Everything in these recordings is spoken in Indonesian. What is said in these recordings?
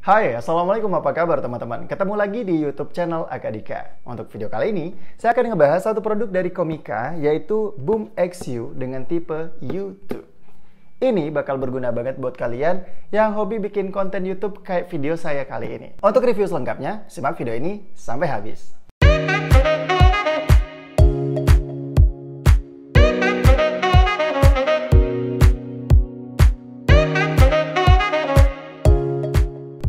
Hai, Assalamualaikum, apa kabar teman-teman? Ketemu lagi di YouTube channel Akadika. Untuk video kali ini, saya akan ngebahas satu produk dari Komika, yaitu Boom XU dengan tipe U2. Ini bakal berguna banget buat kalian yang hobi bikin konten YouTube kayak video saya kali ini. Untuk review selengkapnya, simak video ini sampai habis.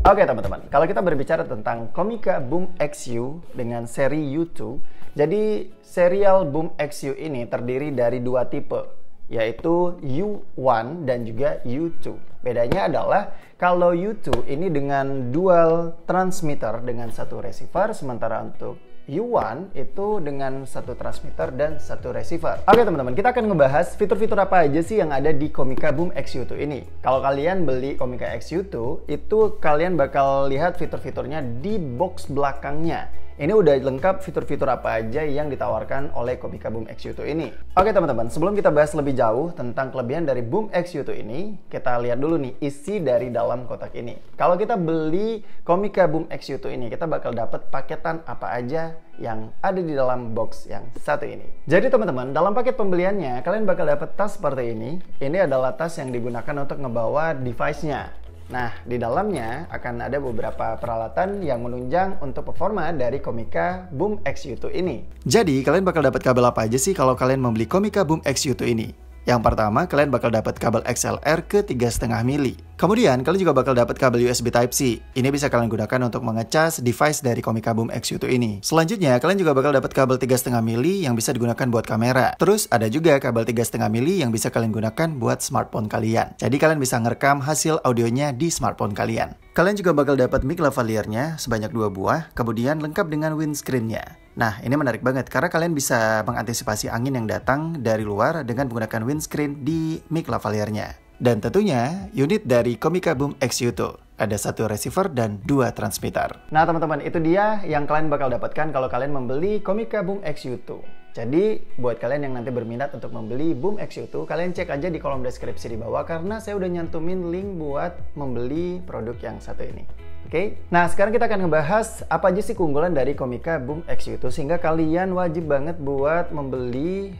Oke teman-teman, kalau kita berbicara tentang Komika Boom XU dengan seri U2, jadi serial Boom XU ini terdiri dari dua tipe, yaitu U1 dan juga U2. Bedanya adalah kalau U2 ini dengan dual transmitter dengan satu receiver, sementara untuk U1 itu dengan satu transmitter dan satu receiver. Oke teman-teman, kita akan ngebahas fitur-fitur apa aja sih yang ada di Komika Boom XU2 ini. Kalau kalian beli Komika XU2, itu kalian bakal lihat fitur-fiturnya di box belakangnya. Ini udah lengkap fitur-fitur apa aja yang ditawarkan oleh Komika Boom XU2 ini. Oke teman-teman, sebelum kita bahas lebih jauh tentang kelebihan dari Boom XU2 ini, kita lihat dulu nih isi dari dalam kotak ini. Kalau kita beli Komika Boom XU2 ini, kita bakal dapat paketan apa aja yang ada di dalam box yang satu ini. Jadi teman-teman, dalam paket pembeliannya, kalian bakal dapat tas seperti ini. Ini adalah tas yang digunakan untuk ngebawa device-nya. Nah, di dalamnya akan ada beberapa peralatan yang menunjang untuk performa dari Komika Boom XU2 ini. Jadi, kalian bakal dapat kabel apa aja sih kalau kalian membeli Komika Boom XU2 ini? Yang pertama, kalian bakal dapat kabel XLR ke 3,5 mili. Kemudian, kalian juga bakal dapat kabel USB Type-C. Ini bisa kalian gunakan untuk mengecas device dari Komika Boom XU2 ini. Selanjutnya, kalian juga bakal dapat kabel 3,5 mili yang bisa digunakan buat kamera. Terus, ada juga kabel 3,5 mili yang bisa kalian gunakan buat smartphone kalian. Jadi, kalian bisa ngerekam hasil audionya di smartphone kalian. Kalian juga bakal dapat mic lavalier-nya sebanyak 2 buah, kemudian lengkap dengan windscreen-nya. Nah, ini menarik banget karena kalian bisa mengantisipasi angin yang datang dari luar dengan menggunakan windscreen di mic lavalier-nya. Dan tentunya, unit dari Komika Boom XU2. Ada satu receiver dan 2 transmitter. Nah teman-teman, itu dia yang kalian bakal dapatkan kalau kalian membeli Komika Boom XU2. Jadi, buat kalian yang nanti berminat untuk membeli Boom XU2, kalian cek aja di kolom deskripsi di bawah karena saya udah nyantumin link buat membeli produk yang satu ini. Oke, nah sekarang kita akan ngebahas apa aja sih keunggulan dari Komika Boom XU2 sehingga kalian wajib banget buat membeli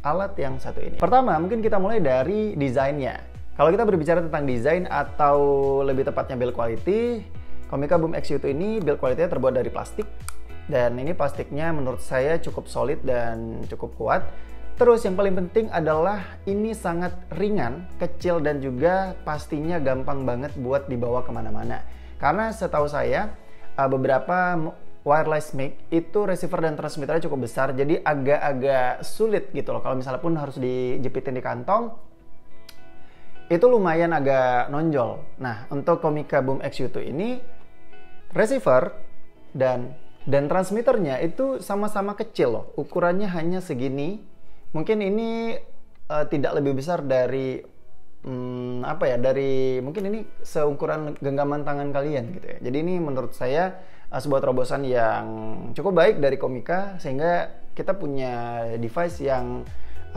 alat yang satu ini. Pertama, mungkin kita mulai dari desainnya. Kalau kita berbicara tentang desain atau lebih tepatnya build quality, Komika Boom XU2 ini build quality-nya terbuat dari plastik. Dan ini plastiknya menurut saya cukup solid dan cukup kuat. Terus yang paling penting adalah ini sangat ringan, kecil dan juga pastinya gampang banget buat dibawa kemana-mana. Karena setahu saya beberapa wireless mic itu receiver dan transmitternya cukup besar, jadi agak-agak sulit gitu loh. Kalau misalnya pun harus dijepitin di kantong, itu lumayan agak nonjol. Nah, untuk Komika Boom XU2 ini receiver dan transmitternya itu sama-sama kecil loh. Ukurannya hanya segini. Mungkin ini tidak lebih besar dari mungkin ini seukuran genggaman tangan kalian gitu ya. Jadi ini menurut saya sebuah terobosan yang cukup baik dari Komika sehingga kita punya device yang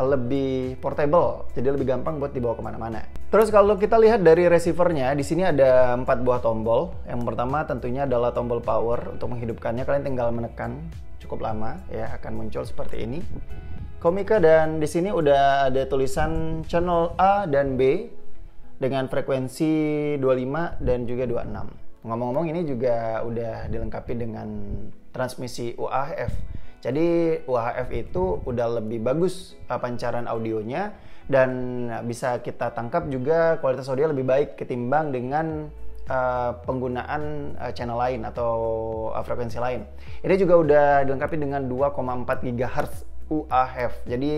lebih portable, jadi lebih gampang buat dibawa kemana-mana. Terus kalau kita lihat dari receivernya, di sini ada 4 buah tombol. Yang pertama tentunya adalah tombol power. Untuk menghidupkannya kalian tinggal menekan cukup lama ya, akan muncul seperti ini. Komika, dan di sini udah ada tulisan channel A dan B dengan frekuensi 25 dan juga 26. Ngomong-ngomong, ini juga udah dilengkapi dengan transmisi UHF. Jadi UHF itu udah lebih bagus pancaran audionya dan bisa kita tangkap juga kualitas audio lebih baik ketimbang dengan penggunaan channel lain atau frekuensi lain. Ini juga udah dilengkapi dengan 2,4 GHz UHF. Jadi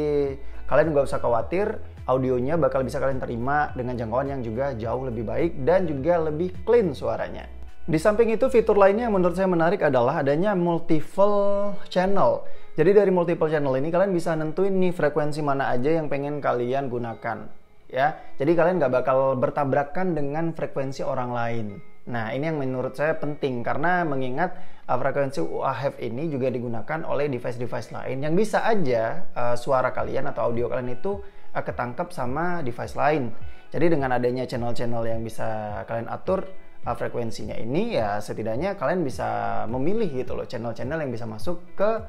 kalian nggak usah khawatir, audionya bakal bisa kalian terima dengan jangkauan yang juga jauh lebih baik dan juga lebih clean suaranya. Di samping itu, fitur lainnya yang menurut saya menarik adalah adanya multiple channel. Jadi dari multiple channel ini kalian bisa nentuin nih frekuensi mana aja yang pengen kalian gunakan. Ya, jadi kalian nggak bakal bertabrakan dengan frekuensi orang lain. Nah, ini yang menurut saya penting karena mengingat frekuensi UHF ini juga digunakan oleh device-device lain yang bisa aja suara kalian atau audio kalian itu ketangkep sama device lain. Jadi dengan adanya channel-channel yang bisa kalian atur, frekuensinya ini, ya setidaknya kalian bisa memilih gitu loh channel-channel yang bisa masuk ke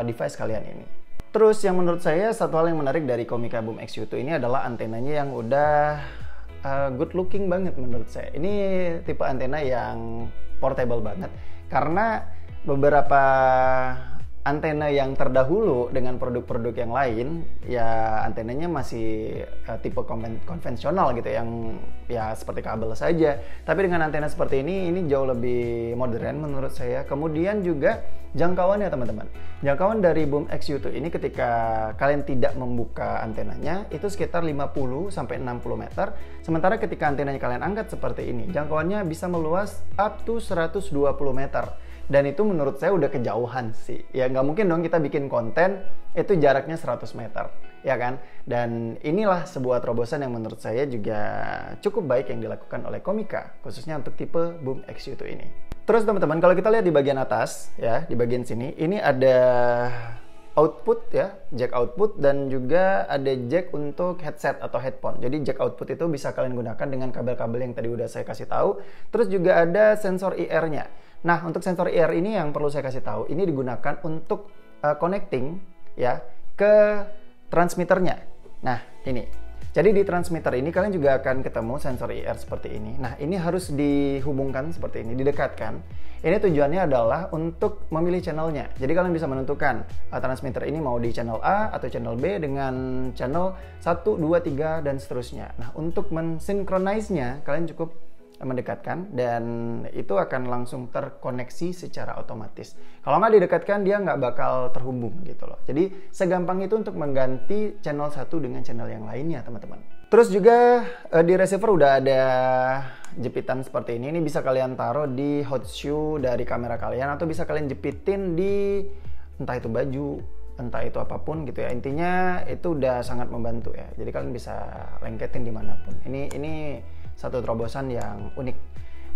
device kalian ini. Terus yang menurut saya satu hal yang menarik dari Comica Boom X-U2 ini adalah antenanya yang udah good looking banget menurut saya. Ini tipe antena yang portable banget, karena beberapa antena yang terdahulu dengan produk-produk yang lain ya antenanya masih tipe konvensional gitu, yang ya seperti kabel saja. Tapi dengan antena seperti ini jauh lebih modern menurut saya. Kemudian juga jangkauannya teman-teman, jangkauan dari Boom X-U2 ini ketika kalian tidak membuka antenanya itu sekitar 50-60 meter, sementara ketika antenanya kalian angkat seperti ini jangkauannya bisa meluas up to 120 meter. Dan itu menurut saya udah kejauhan sih. Ya nggak mungkin dong kita bikin konten itu jaraknya 100 meter, ya kan? Dan inilah sebuah terobosan yang menurut saya juga cukup baik yang dilakukan oleh Comica, khususnya untuk tipe Boom X-U2 ini. Terus teman-teman, kalau kita lihat di bagian atas, ya di bagian sini, ini ada output ya, jack output, dan juga ada jack untuk headset atau headphone. Jadi jack output itu bisa kalian gunakan dengan kabel-kabel yang tadi udah saya kasih tahu. Terus juga ada sensor IR-nya. Nah, untuk sensor IR ini yang perlu saya kasih tahu, ini digunakan untuk connecting ya ke transmitternya. Nah, ini. Jadi di transmitter ini kalian juga akan ketemu sensor IR seperti ini. Nah, ini harus dihubungkan seperti ini, didekatkan. Ini tujuannya adalah untuk memilih channelnya. Jadi kalian bisa menentukan transmitter ini mau di channel A atau channel B dengan channel 1, 2, 3 dan seterusnya. Nah, untuk mensinkronisinya kalian cukup mendekatkan dan itu akan langsung terkoneksi secara otomatis. Kalau nggak didekatkan dia nggak bakal terhubung gitu loh. Jadi segampang itu untuk mengganti channel satu dengan channel yang lainnya teman-teman. Terus juga di receiver udah ada jepitan seperti ini. Ini bisa kalian taruh di hot shoe dari kamera kalian atau bisa kalian jepitin di entah itu baju, entah itu apapun gitu ya. Intinya itu udah sangat membantu ya. Jadi kalian bisa lengketin dimanapun. Ini satu terobosan yang unik,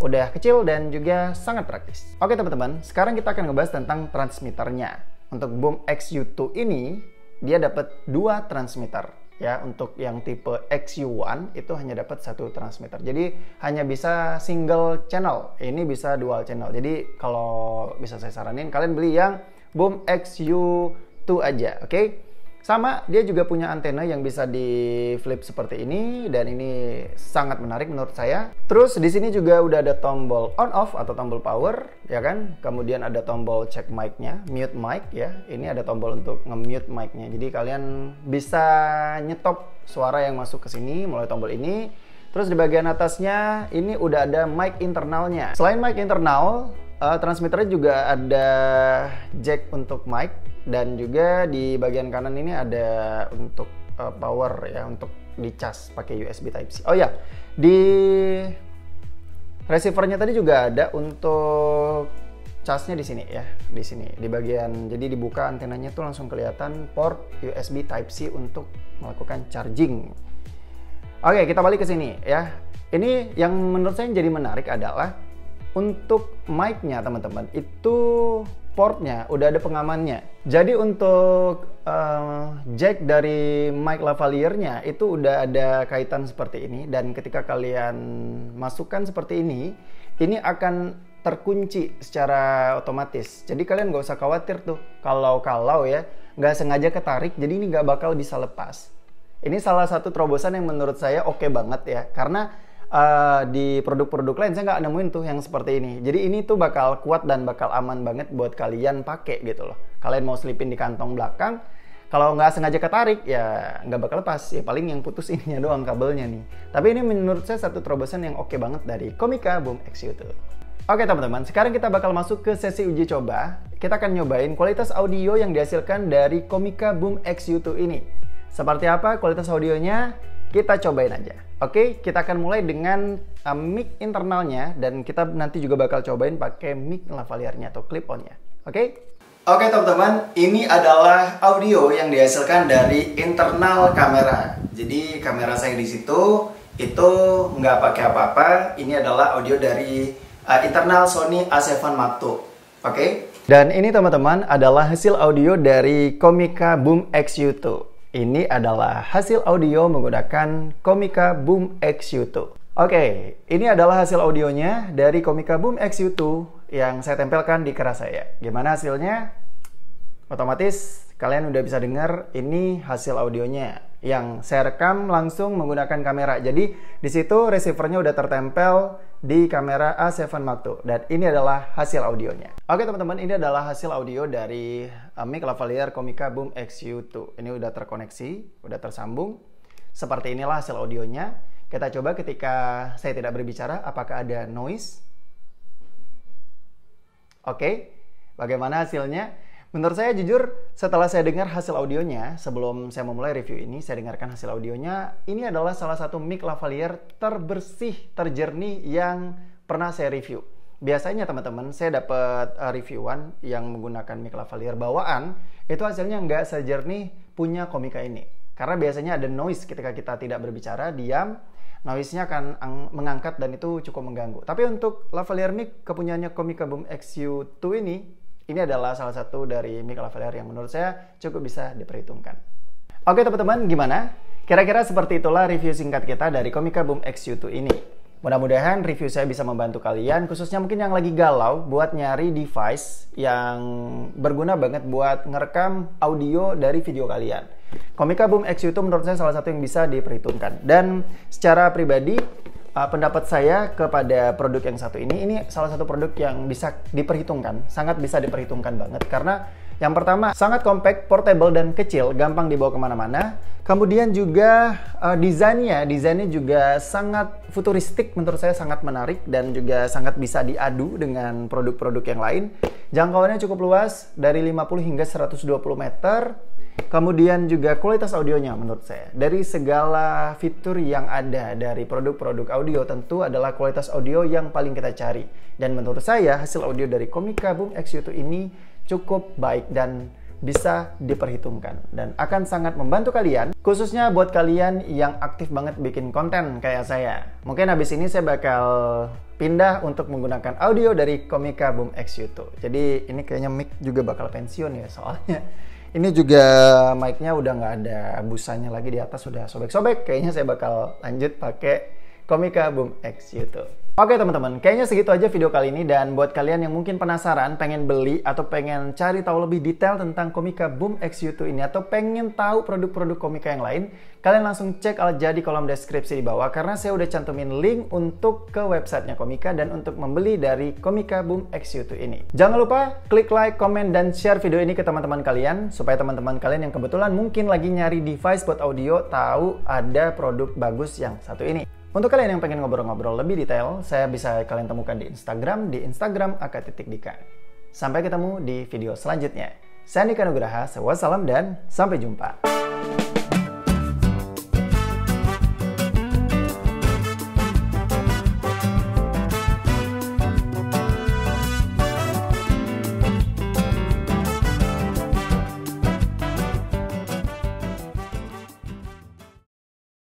udah kecil dan juga sangat praktis. Oke teman-teman, sekarang kita akan ngebahas tentang transmitternya. Untuk Boom X-U2 ini dia dapat 2 transmitter ya. Untuk yang tipe X-U1 itu hanya dapat 1 transmitter. Jadi hanya bisa single channel. Ini bisa dual channel. Jadi kalau bisa saya saranin kalian beli yang Boom X-U2 aja, oke? Sama, dia juga punya antena yang bisa di flip seperti ini dan ini sangat menarik menurut saya. Terus di sini juga udah ada tombol on off atau tombol power, ya kan? Kemudian ada tombol check mic-nya, mute mic ya. Ini ada tombol untuk nge-mute mic-nya. Jadi kalian bisa nyetop suara yang masuk ke sini melalui tombol ini. Terus di bagian atasnya ini udah ada mic internalnya. Selain mic internal, transmitternya juga ada jack untuk mic. Dan juga di bagian kanan ini ada untuk power ya, untuk dicas pakai USB Type-C. Oh ya, di receivernya tadi juga ada untuk casnya di sini ya, di sini di bagian. Jadi dibuka antenanya tuh langsung kelihatan port USB Type-C untuk melakukan charging. Oke, kita balik ke sini ya. Ini yang menurut saya jadi menarik adalah untuk mic-nya teman-teman itu portnya udah ada pengamannya. Jadi untuk jack dari mic lavalier-nya itu udah ada kaitan seperti ini, dan ketika kalian masukkan seperti ini akan terkunci secara otomatis. Jadi kalian nggak usah khawatir tuh kalau ya nggak sengaja ketarik, jadi ini nggak bakal bisa lepas. Ini salah satu terobosan yang menurut saya oke banget ya, karena di produk-produk lain saya nggak nemuin tuh yang seperti ini. Jadi ini tuh bakal kuat dan bakal aman banget buat kalian pakai gitu loh. Kalian mau selipin di kantong belakang, kalau nggak sengaja ketarik ya nggak bakal lepas. Ya paling yang putus ininya doang kabelnya nih. Tapi ini menurut saya satu terobosan yang oke banget dari Comica Boom X-U2. Oke teman-teman, sekarang kita bakal masuk ke sesi uji coba. Kita akan nyobain kualitas audio yang dihasilkan dari Comica Boom X-U2 ini. Seperti apa kualitas audionya? Kita cobain aja. Oke, kita akan mulai dengan mic internalnya dan kita nanti juga bakal cobain pakai mic lavalier-nya atau clip-on-nya. Oke? Oke teman-teman, ini adalah audio yang dihasilkan dari internal kamera. Jadi kamera saya di situ itu nggak pakai apa-apa. Ini adalah audio dari internal Sony A7 Mark II. Oke? Dan ini teman-teman adalah hasil audio dari Comica Boom X-U2. Ini adalah hasil audio menggunakan Comica Boom X-U2. Oke, ini adalah hasil audionya dari Comica Boom X-U2 yang saya tempelkan di keras saya. Gimana hasilnya? Otomatis kalian udah bisa dengar ini hasil audionya yang saya rekam langsung menggunakan kamera. Jadi di situ receivernya udah tertempel di kamera A7 Mark II dan ini adalah hasil audionya. Oke teman-teman, ini adalah hasil audio dari mic lavalier Comica Boom X-U2. Ini udah terkoneksi, udah tersambung. Seperti inilah hasil audionya. Kita coba ketika saya tidak berbicara, apakah ada noise? Oke, bagaimana hasilnya? Menurut saya jujur, setelah saya dengar hasil audionya, sebelum saya memulai review ini, saya dengarkan hasil audionya, ini adalah salah satu mic lavalier terbersih, terjernih yang pernah saya review. Biasanya teman-teman, saya dapat reviewan yang menggunakan mic lavalier bawaan, itu hasilnya nggak sejernih punya Comica ini. Karena biasanya ada noise ketika kita tidak berbicara, diam, noise-nya akan mengangkat dan itu cukup mengganggu. Tapi untuk lavalier mic kepunyaannya Comica Boom X-U2 ini adalah salah satu dari mic lavalier yang menurut saya cukup bisa diperhitungkan. Oke teman-teman, gimana? Kira-kira seperti itulah review singkat kita dari Comica Boom X-U2 ini. Mudah-mudahan review saya bisa membantu kalian, khususnya mungkin yang lagi galau buat nyari device yang berguna banget buat ngerekam audio dari video kalian. Comica Boom X-U2 menurut saya salah satu yang bisa diperhitungkan. Dan secara pribadi, pendapat saya kepada produk yang satu ini salah satu produk yang bisa diperhitungkan, sangat bisa diperhitungkan banget. Karena yang pertama, sangat compact, portable, dan kecil, gampang dibawa kemana-mana. Kemudian juga desainnya juga sangat futuristik, menurut saya sangat menarik dan juga sangat bisa diadu dengan produk-produk yang lain. Jangkauannya cukup luas, dari 50 hingga 120 meter. Kemudian juga kualitas audionya menurut saya, dari segala fitur yang ada dari produk-produk audio, tentu adalah kualitas audio yang paling kita cari. Dan menurut saya hasil audio dari Comica Boom X-U2 ini cukup baik dan bisa diperhitungkan dan akan sangat membantu kalian, khususnya buat kalian yang aktif banget bikin konten kayak saya. Mungkin habis ini saya bakal pindah untuk menggunakan audio dari Comica Boom X-U2. Jadi ini kayaknya mic juga bakal pensiun ya, soalnya ini juga mic-nya udah nggak ada busanya lagi di atas, sudah sobek-sobek. Kayaknya saya bakal lanjut pakai Comica Boom X-U2. Oke teman-teman, kayaknya segitu aja video kali ini. Dan buat kalian yang mungkin penasaran, pengen beli atau pengen cari tahu lebih detail tentang Comica Boom X-U2 ini, atau pengen tahu produk-produk Comica yang lain, kalian langsung cek aja di kolom deskripsi di bawah, karena saya udah cantumin link untuk ke websitenya Comica dan untuk membeli dari Comica Boom X-U2 ini. Jangan lupa klik like, komen, dan share video ini ke teman-teman kalian, supaya teman-teman kalian yang kebetulan mungkin lagi nyari device buat audio tahu ada produk bagus yang satu ini. Untuk kalian yang pengen ngobrol-ngobrol lebih detail, saya bisa kalian temukan di Instagram aka.dika. Sampai ketemu di video selanjutnya. Saya Andika Nugraha, wassalam dan sampai jumpa.